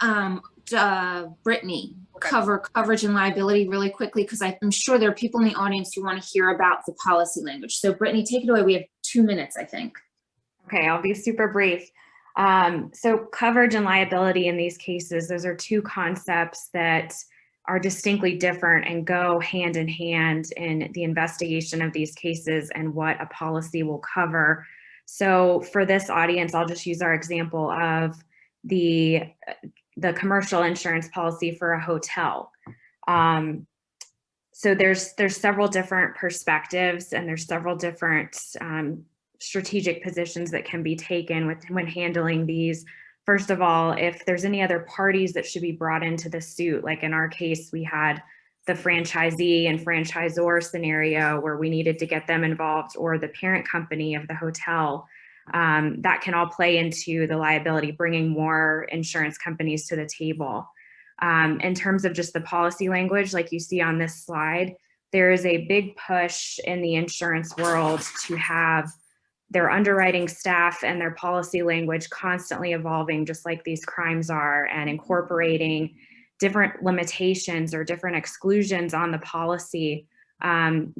Brittany cover coverage and liability really quickly, because I'm sure there are people in the audience who want to hear about the policy language. So Brittany, take it away. We have 2 minutes, I think. Okay, I'll be super brief. So coverage and liability in these cases, those are two concepts that are distinctly different and go hand in hand in the investigation of these cases and what a policy will cover. So for this audience, I'll just use our example of the commercial insurance policy for a hotel. So there's several different perspectives, and there's several different strategic positions that can be taken when handling these. First of all, if there's any other parties that should be brought into the suit, like in our case, we had the franchisee and franchisor scenario where we needed to get them involved, or the parent company of the hotel. That can all play into the liability, bringing more insurance companies to the table. In terms of just the policy language, like you see on this slide, there is a big push in the insurance world to have their underwriting staff and their policy language constantly evolving, just like these crimes are, and incorporating different limitations or different exclusions on the policy.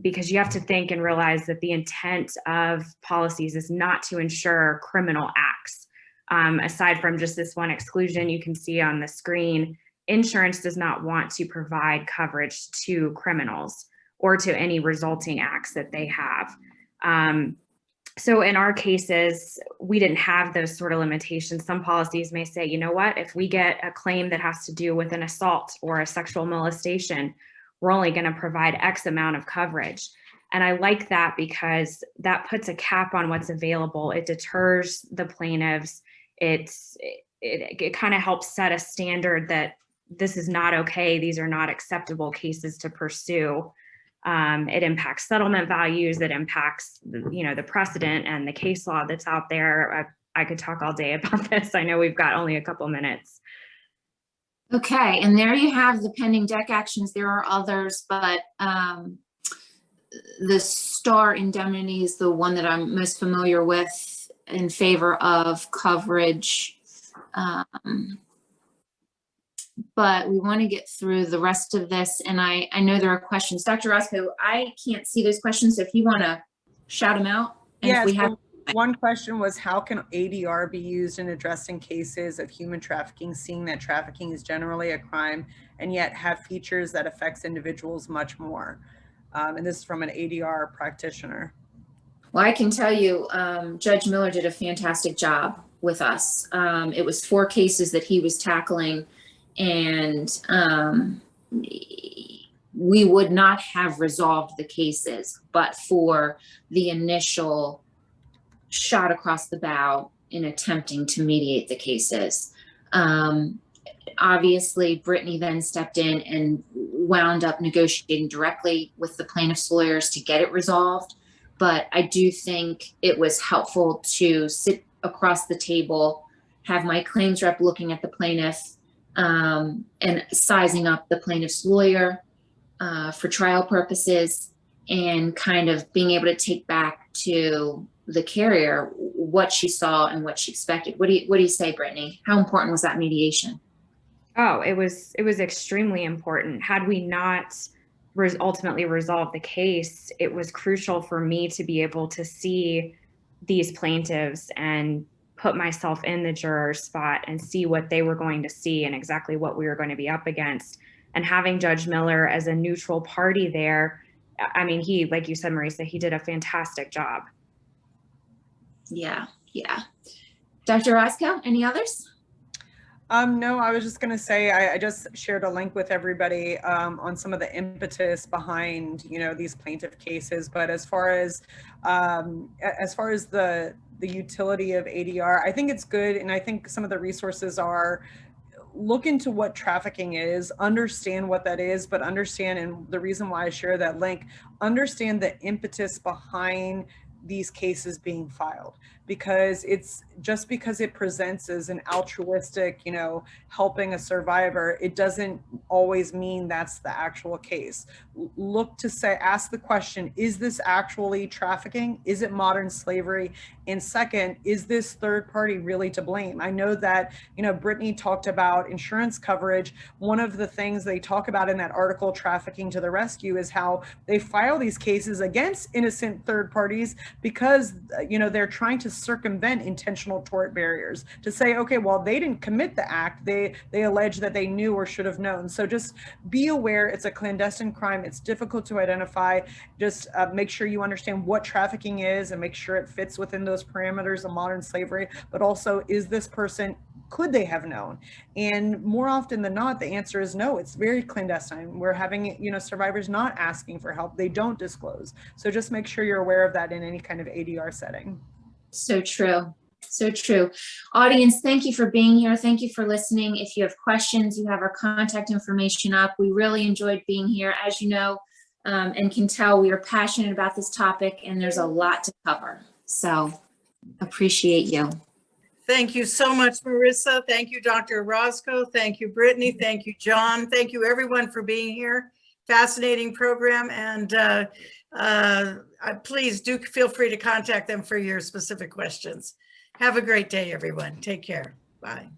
Because you have to think and realize that the intent of policies is not to ensure criminal acts. Aside from just this one exclusion you can see on the screen, insurance does not want to provide coverage to criminals or to any resulting acts that they have. So in our cases, we didn't have those sort of limitations. Some policies may say, you know what, if we get a claim that has to do with an assault or a sexual molestation, we're only going to provide X amount of coverage. And I like that because that puts a cap on what's available. It deters the plaintiffs. It kind of helps set a standard that this is not okay. These are not acceptable cases to pursue. It impacts settlement values. It impacts, the precedent and the case law that's out there. I could talk all day about this. I know we've got only a couple minutes. Okay, and there you have the pending deck actions. There are others, but the Star indemnity is the one that I'm most familiar with in favor of coverage. But we want to get through the rest of this, and I know there are questions. Dr. Orozco, I can't see those questions, so if you want to shout them out. And yeah, if we have One question was, how can ADR be used in addressing cases of human trafficking, seeing that trafficking is generally a crime and yet have features that affects individuals much more? And this is from an ADR practitioner. Well, I can tell you, Judge Miller did a fantastic job with us. It was 4 cases that he was tackling, and we would not have resolved the cases but for the initial shot across the bow in attempting to mediate the cases. Obviously, Brittany then stepped in and wound up negotiating directly with the plaintiff's lawyers to get it resolved. But I do think it was helpful to sit across the table, have my claims rep looking at the plaintiff and sizing up the plaintiff's lawyer for trial purposes, and kind of being able to take back to the carrier what she saw and what she expected. What do you say, Brittany? How important was that mediation? Oh, it was extremely important. Had we not ultimately resolved the case, it was crucial for me to be able to see these plaintiffs and put myself in the juror's spot and see what they were going to see and exactly what we were going to be up against. And having Judge Miller as a neutral party there, I mean, he, like you said, Marisa, he did a fantastic job. Yeah. Dr. Orozco, any others? No, I was just going to say, I just shared a link with everybody on some of the impetus behind, these plaintiff cases. But as far as the utility of ADR, I think it's good. And I think some of the resources are, look into what trafficking is, understand what that is, but understand, and the reason why I share that link, understand the impetus behind these cases being filed, because it's just because it presents as an altruistic, helping a survivor, it doesn't always mean that's the actual case. Look to say, ask the question, is this actually trafficking? Is it modern slavery? And second, is this third party really to blame? I know that, Brittany talked about insurance coverage. One of the things they talk about in that article, Trafficking to the Rescue, is how they file these cases against innocent third parties because, they're trying to circumvent intentional tort barriers, to say, okay, well, they didn't commit the act. They allege that they knew or should have known. So just be aware, it's a clandestine crime. It's difficult to identify. Just make sure you understand what trafficking is and make sure it fits within those parameters of modern slavery. But also, is this person, could they have known? And more often than not, the answer is no. It's very clandestine. We're having, survivors not asking for help. They don't disclose. So just make sure you're aware of that in any kind of ADR setting. So true. So true. Audience, thank you for being here. Thank you for listening. If you have questions, you have our contact information up. We really enjoyed being here. As you know, and can tell, we are passionate about this topic and there's a lot to cover. So appreciate you. Thank you so much, Marisa. Thank you, Dr. Orozco. Thank you, Brittany. Thank you, John. Thank you, everyone, for being here. Fascinating program. And please do feel free to contact them for your specific questions. Have a great day, everyone. Take care. Bye.